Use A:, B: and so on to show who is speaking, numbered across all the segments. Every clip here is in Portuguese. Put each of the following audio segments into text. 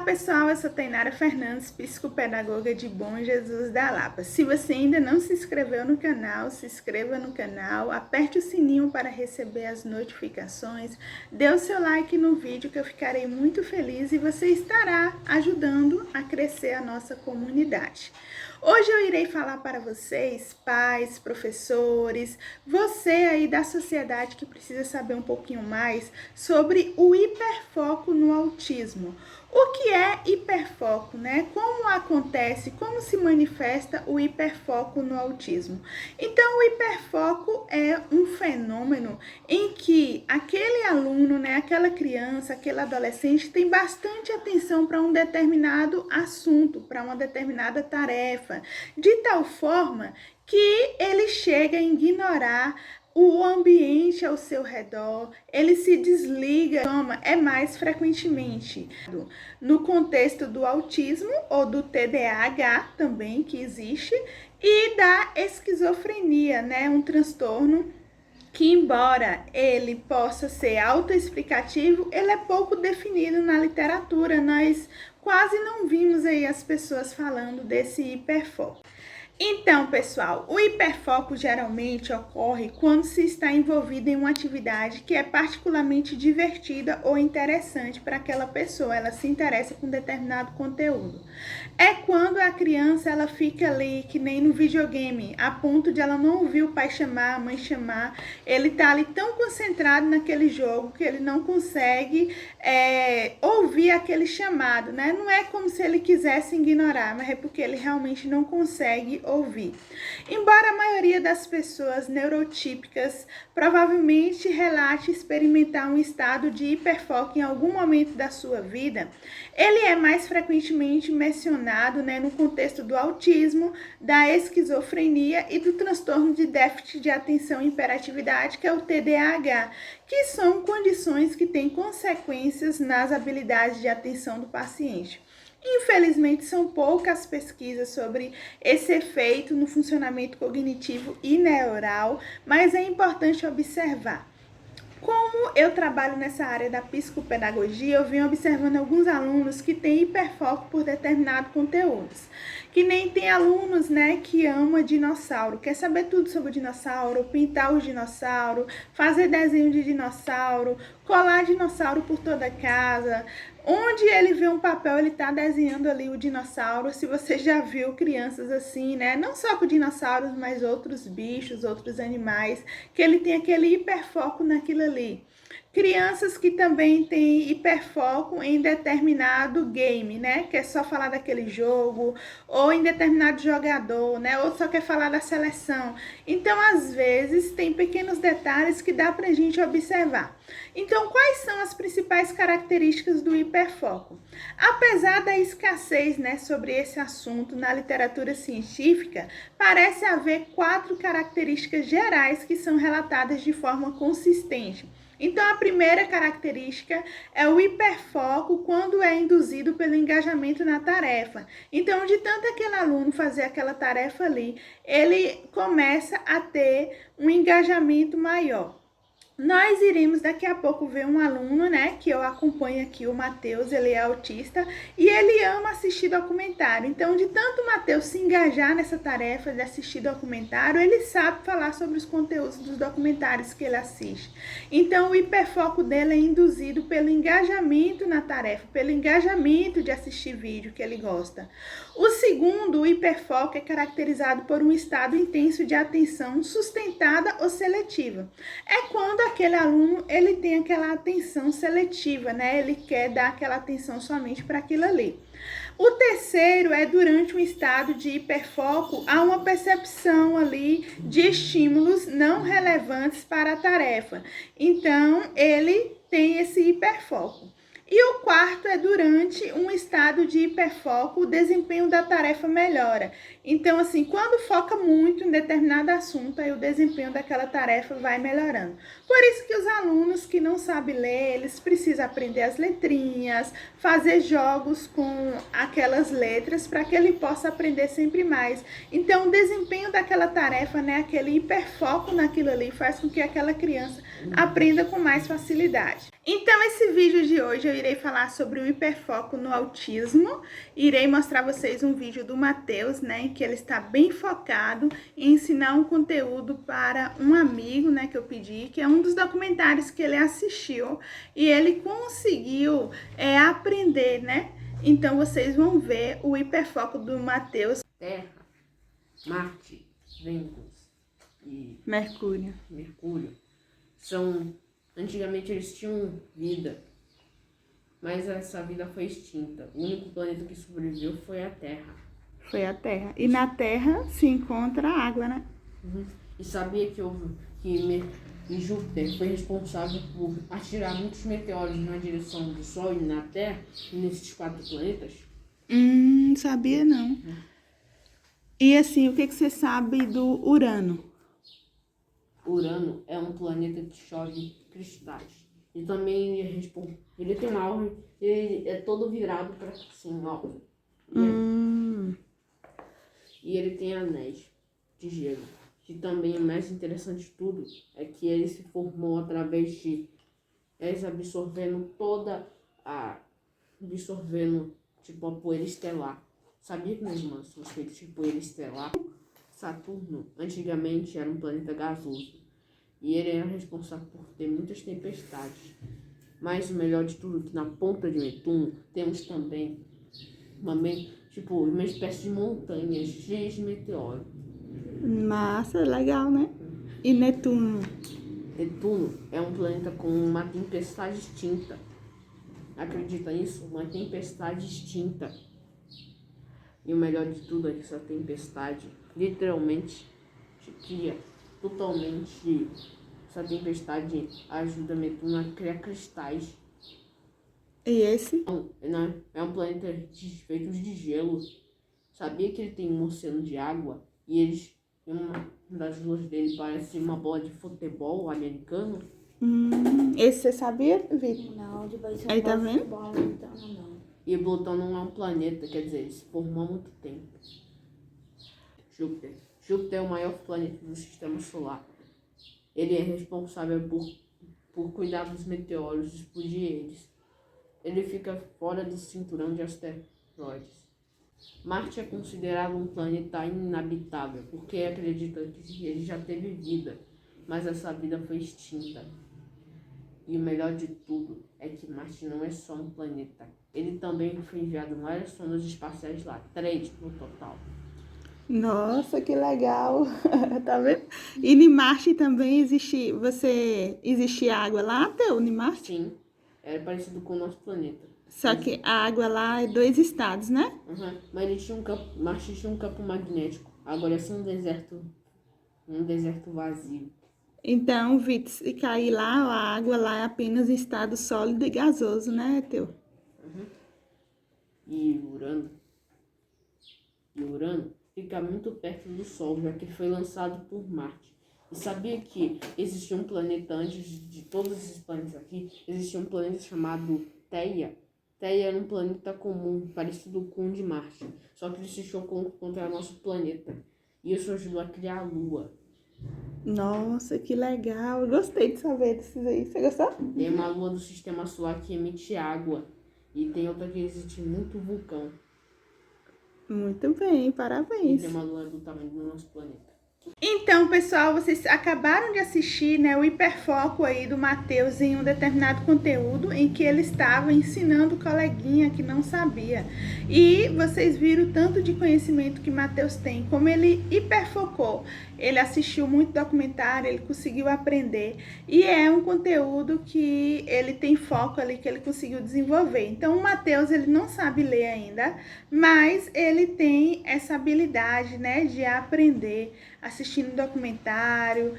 A: Pessoal, eu sou Tainara Fernandes, psicopedagoga de Bom Jesus da Lapa. Se você ainda não se inscreveu no canal, se inscreva no canal, aperte o sininho para receber as notificações, dê o seu like no vídeo que eu ficarei muito feliz e você estará ajudando a crescer a nossa comunidade. Hoje eu irei falar para vocês, pais, professores, você aí da sociedade que precisa saber um pouquinho mais sobre o hiperfoco no autismo. O que é hiperfoco, né? Como acontece, como se manifesta o hiperfoco no autismo? Então, o hiperfoco é um fenômeno em que aquele aluno, né, aquela criança, aquele adolescente tem bastante atenção para um determinado assunto, para uma determinada tarefa, de tal forma que ele chega a ignorar o ambiente ao seu redor, ele se desliga, é mais frequentemente no contexto do autismo ou do TDAH também que existe e da esquizofrenia, né, um transtorno que, embora ele possa ser autoexplicativo, ele é pouco definido na literatura, nós quase não vimos aí as pessoas falando desse hiperfoco. Então, pessoal, o hiperfoco geralmente ocorre quando se está envolvido em uma atividade que é particularmente divertida ou interessante para aquela pessoa, ela se interessa com determinado conteúdo. É quando a criança ela fica ali, que nem no videogame, a ponto de ela não ouvir o pai chamar, a mãe chamar, ele está ali tão concentrado naquele jogo que ele não consegue ouvir aquele chamado, né? Não é como se ele quisesse ignorar, mas é porque ele realmente não consegue ouvir. Embora a maioria das pessoas neurotípicas provavelmente relate experimentar um estado de hiperfoco em algum momento da sua vida, ele é mais frequentemente mencionado, né, no contexto do autismo, da esquizofrenia e do transtorno de déficit de atenção e hiperatividade, que é o TDAH, que são condições que têm consequências nas habilidades de atenção do paciente. Infelizmente, são poucas pesquisas sobre esse efeito no funcionamento cognitivo e neural, mas é importante observar. Como eu trabalho nessa área da psicopedagogia, eu venho observando alguns alunos que têm hiperfoco por determinados conteúdos. Que nem tem alunos, né, que ama dinossauro, quer saber tudo sobre o dinossauro, pintar o dinossauro, fazer desenho de dinossauro, colar dinossauro por toda a casa. Onde ele vê um papel, ele tá desenhando ali o dinossauro. Se você já viu crianças assim, né, não só com dinossauros, mas outros bichos, outros animais, que ele tem aquele hiperfoco naquilo ali. Crianças que também têm hiperfoco em determinado game, né? Que é só falar daquele jogo, ou em determinado jogador, né? Ou só quer falar da seleção. Então, às vezes, tem pequenos detalhes que dá pra gente observar. Então, quais são as principais características do hiperfoco? Apesar da escassez, né, sobre esse assunto na literatura científica, parece haver 4 características gerais que são relatadas de forma consistente. Então, a primeira característica é o hiperfoco quando é induzido pelo engajamento na tarefa. Então, de tanto aquele aluno fazer aquela tarefa ali, ele começa a ter um engajamento maior. Nós iremos daqui a pouco ver um aluno, né, que eu acompanho aqui, o Matheus, ele é autista e ele ama assistir documentário. Então, de tanto o Matheus se engajar nessa tarefa de assistir documentário, ele sabe falar sobre os conteúdos dos documentários que ele assiste. Então, o hiperfoco dele é induzido pelo engajamento na tarefa, pelo engajamento de assistir vídeo que ele gosta. O segundo, o hiperfoco, é caracterizado por um estado intenso de atenção sustentada ou seletiva. É quando aquele aluno, ele tem aquela atenção seletiva, né? Ele quer dar aquela atenção somente para aquilo ali. O terceiro é durante um estado de hiperfoco, há uma percepção ali de estímulos não relevantes para a tarefa. Então, ele tem esse hiperfoco. E o quarto é durante um estado de hiperfoco, o desempenho da tarefa melhora. Então, assim, quando foca muito em determinado assunto, aí o desempenho daquela tarefa vai melhorando. Por isso que os alunos que não sabem ler, eles precisam aprender as letrinhas, fazer jogos com aquelas letras para que ele possa aprender sempre mais. Então, o desempenho daquela tarefa, né, aquele hiperfoco naquilo ali, faz com que aquela criança aprenda com mais facilidade. Então, esse vídeo de hoje eu irei falar sobre o hiperfoco no autismo. Irei mostrar a vocês um vídeo do Matheus, né, em que ele está bem focado em ensinar um conteúdo para um amigo, né, que eu pedi, que é um dos documentários que ele assistiu e ele conseguiu aprender, né? Então, vocês vão ver o hiperfoco do Matheus.
B: Terra, Marte, Vênus e
A: Mercúrio.
B: São... Antigamente eles tinham vida, mas essa vida foi extinta. O único planeta que sobreviveu foi a Terra.
A: Foi a Terra. E na Terra se encontra a água, né?
B: E sabia que Júpiter foi responsável por atirar muitos meteoros na direção do Sol e na Terra, nesses 4 planetas?
A: Sabia não. E assim, o que você sabe do Urano?
B: Urano é um planeta que chove cristais. E também ele tem uma aura, ele é todo virado para cima, ó. E ele tem anéis de gelo. E também o mais interessante de tudo é que ele se formou através de eles absorvendo tipo a poeira estelar. Sabia que nós humanos somos feitos de poeira estelar? Saturno antigamente era um planeta gasoso e ele era responsável por ter muitas tempestades. Mas o melhor de tudo é que na ponta de Netuno temos também uma espécie de montanhas cheias de meteoros.
A: Massa, legal, né? E Netuno?
B: Netuno é um planeta com uma tempestade extinta. Acredita nisso? Uma tempestade extinta. E o melhor de tudo é que essa tempestade literalmente cria totalmente. Essa tempestade ajuda Netuno a criar cristais.
A: E esse?
B: É um planeta feito de gelo. Sabia que ele tem um oceano de água? E uma das luas dele parece uma bola de futebol americano.
A: Esse você sabia, Vitor?
C: Não, de país
A: Aí tá vendo?
C: Então não.
B: E Plutão não é um planeta, quer dizer, ele se formou há muito tempo. Júpiter é o maior planeta do sistema solar. Ele é responsável por cuidar dos meteoros e explodir eles. Ele fica fora do cinturão de asteroides. Marte é considerado um planeta inabitável, porque acredita que ele já teve vida, mas essa vida foi extinta. E o melhor de tudo é que Marte não é só um planeta. Ele também foi enviado várias sondas espaciais lá, 3 no total.
A: Nossa, que legal! Tá vendo? E em Marte também existe água lá, Teu, em Marte?
B: Sim, era parecido com o nosso planeta.
A: Só que a água lá é 2 estados, né?
B: Mas Marte tinha um campo magnético. Agora é só um deserto vazio.
A: Então, Vitor, se cair lá, a água lá é apenas em estado sólido e gasoso, né, Teu?
B: E Urano fica muito perto do Sol, já que foi lançado por Marte. E sabia que existia um planeta antes de todos esses planetas aqui? Existia um planeta chamado Theia. Theia era um planeta comum, parecido com o de Marte. Só que ele se chocou contra o nosso planeta. E isso ajudou a criar a Lua.
A: Nossa, que legal! Eu gostei de saber desses aí. Você gostou?
B: Tem uma lua do sistema solar que emite água. E tem outra que existe muito vulcão.
A: Muito bem,
B: E
A: parabéns.
B: tem uma lua do tamanho do nosso planeta.
A: Então, pessoal, vocês acabaram de assistir, né, o hiperfoco aí do Matheus em um determinado conteúdo em que ele estava ensinando o coleguinha que não sabia. E vocês viram o tanto de conhecimento que Matheus tem, como ele hiperfocou. Ele assistiu muito documentário, ele conseguiu aprender. E é um conteúdo que ele tem foco ali, que ele conseguiu desenvolver. Então, o Matheus, ele não sabe ler ainda, mas ele tem essa habilidade, né, de aprender assistindo documentário,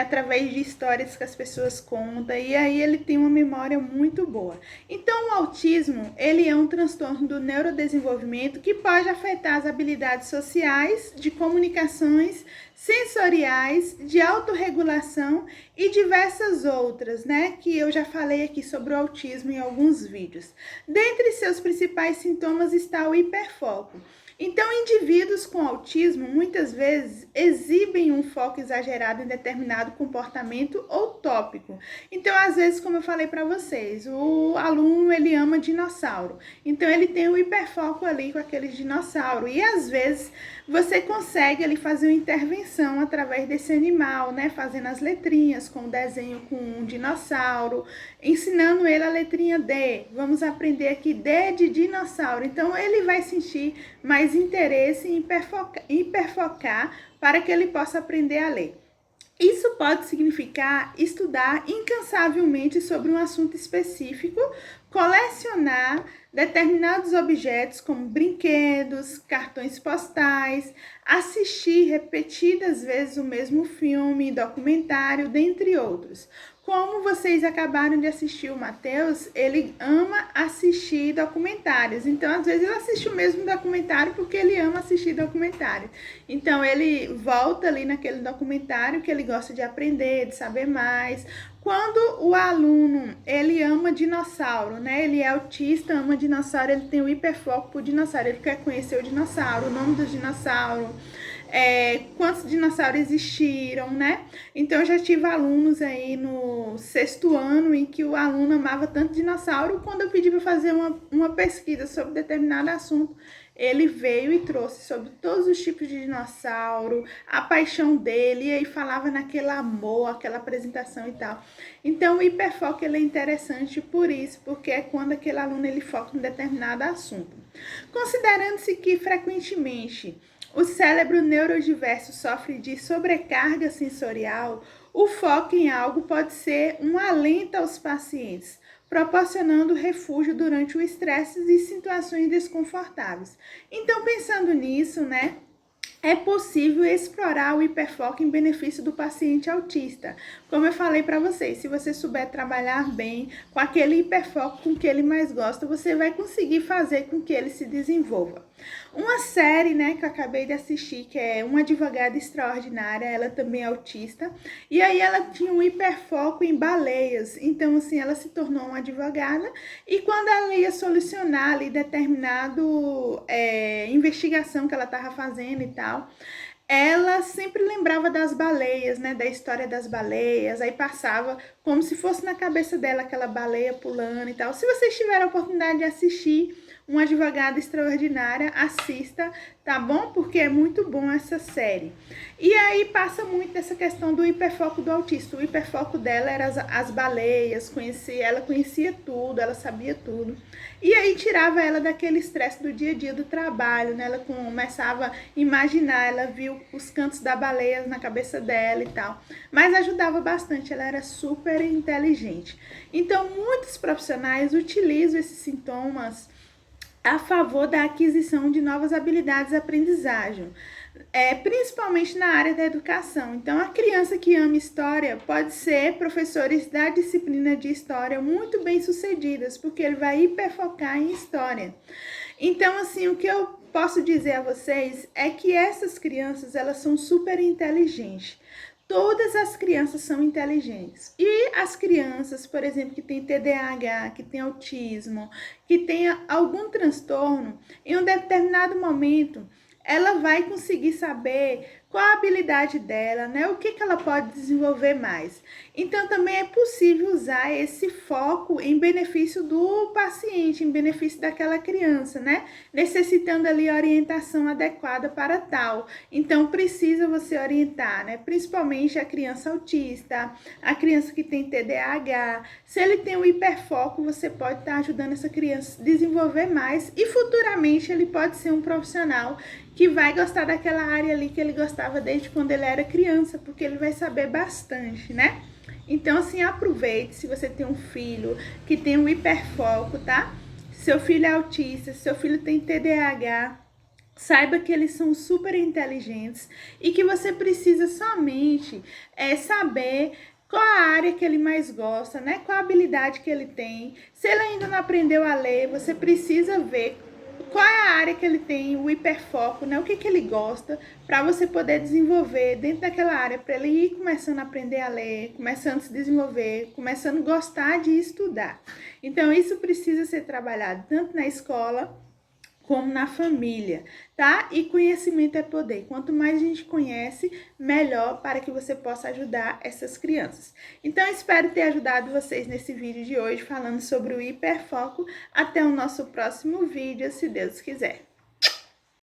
A: através de histórias que as pessoas contam, e aí ele tem uma memória muito boa. Então, o autismo, ele é um transtorno do neurodesenvolvimento que pode afetar as habilidades sociais, de comunicações, sensoriais, de autorregulação e diversas outras, né? Que eu já falei aqui sobre o autismo em alguns vídeos. Dentre seus principais sintomas está o hiperfoco. Então, indivíduos com autismo muitas vezes exibem um foco exagerado em determinado comportamento ou tópico. Então, às vezes, como eu falei para vocês, o aluno ele ama dinossauro. Então, ele tem um hiperfoco ali com aquele dinossauro. E às vezes você consegue ali fazer uma intervenção através desse animal, né? Fazendo as letrinhas com o desenho com um dinossauro, ensinando ele a letrinha D. Vamos aprender aqui D de dinossauro. Então, ele vai sentir mais interesse em hiperfocar para que ele possa aprender a ler. Isso pode significar estudar incansavelmente sobre um assunto específico, colecionar determinados objetos como brinquedos, cartões postais, assistir repetidas vezes o mesmo filme, documentário, dentre outros. Como vocês acabaram de assistir o Matheus, ele ama assistir documentários. Então, às vezes, ele assiste o mesmo documentário porque ele ama assistir documentário. Então, ele volta ali naquele documentário que ele gosta de aprender, de saber mais. Quando o aluno, ele ama dinossauro, né? Ele é autista, ama dinossauro, ele tem o hiperfoco por dinossauro. Ele quer conhecer o dinossauro, o nome do dinossauro. Quantos dinossauros existiram, né? Então, eu já tive alunos aí no 6º ano em que o aluno amava tanto dinossauro, quando eu pedi para fazer uma pesquisa sobre determinado assunto, ele veio e trouxe sobre todos os tipos de dinossauro, a paixão dele, e aí falava naquele amor, aquela apresentação e tal. Então, o hiperfoco ele é interessante por isso, porque é quando aquele aluno ele foca em determinado assunto. Considerando-se que, frequentemente, o cérebro neurodiverso sofre de sobrecarga sensorial, o foco em algo pode ser um alento aos pacientes, proporcionando refúgio durante o estresse e situações desconfortáveis. Então, pensando nisso, né? É possível explorar o hiperfoco em benefício do paciente autista. Como eu falei para vocês, se você souber trabalhar bem com aquele hiperfoco com que ele mais gosta, você vai conseguir fazer com que ele se desenvolva. Uma série, né, que eu acabei de assistir, que é Uma Advogada Extraordinária, ela também é autista, e aí ela tinha um hiperfoco em baleias. Então, assim, ela se tornou uma advogada, e quando ela ia solucionar ali determinado investigação que ela estava fazendo e tal, ela sempre lembrava das baleias, né, da história das baleias, aí passava como se fosse na cabeça dela aquela baleia pulando e tal. Se vocês tiverem a oportunidade de assistir Uma Advogada Extraordinária, assista, tá bom? Porque é muito bom essa série. E aí passa muito essa questão do hiperfoco do autista. O hiperfoco dela era as baleias, ela conhecia tudo, ela sabia tudo. E aí tirava ela daquele estresse do dia a dia do trabalho, né? Ela começava a imaginar, ela viu os cantos da baleia na cabeça dela e tal. Mas ajudava bastante, ela era super inteligente. Então, muitos profissionais utilizam esses sintomas a favor da aquisição de novas habilidades de aprendizagem, principalmente na área da educação. Então, a criança que ama história pode ser professores da disciplina de história muito bem sucedidas, porque ele vai hiperfocar em história. Então, assim, o que eu posso dizer a vocês é que essas crianças, elas são super inteligentes. Todas as crianças são inteligentes. E as crianças, por exemplo, que têm TDAH, que têm autismo, que têm algum transtorno, em um determinado momento, ela vai conseguir saber qual a habilidade dela, né? O que ela pode desenvolver mais. Então, também é possível usar esse foco em benefício do paciente, em benefício daquela criança, né? Necessitando ali orientação adequada para tal. Então, precisa você orientar, né? Principalmente a criança autista, a criança que tem TDAH. Se ele tem um hiperfoco, você pode estar ajudando essa criança a desenvolver mais e futuramente ele pode ser um profissional que vai gostar daquela área ali que ele gostava desde quando ele era criança, porque ele vai saber bastante, né? Então, assim, aproveite se você tem um filho que tem um hiperfoco, tá? Seu filho é autista, seu filho tem TDAH, saiba que eles são super inteligentes e que você precisa somente saber qual a área que ele mais gosta, né? Qual a habilidade que ele tem. Se ele ainda não aprendeu a ler, você precisa ver qual é a área que ele tem o hiperfoco, né? O que ele gosta, para você poder desenvolver dentro daquela área, para ele ir começando a aprender a ler, começando a se desenvolver, começando a gostar de estudar. Então, isso precisa ser trabalhado tanto na escola como na família, tá? E conhecimento é poder. Quanto mais a gente conhece, melhor para que você possa ajudar essas crianças. Então, espero ter ajudado vocês nesse vídeo de hoje, falando sobre o hiperfoco. Até o nosso próximo vídeo, se Deus quiser.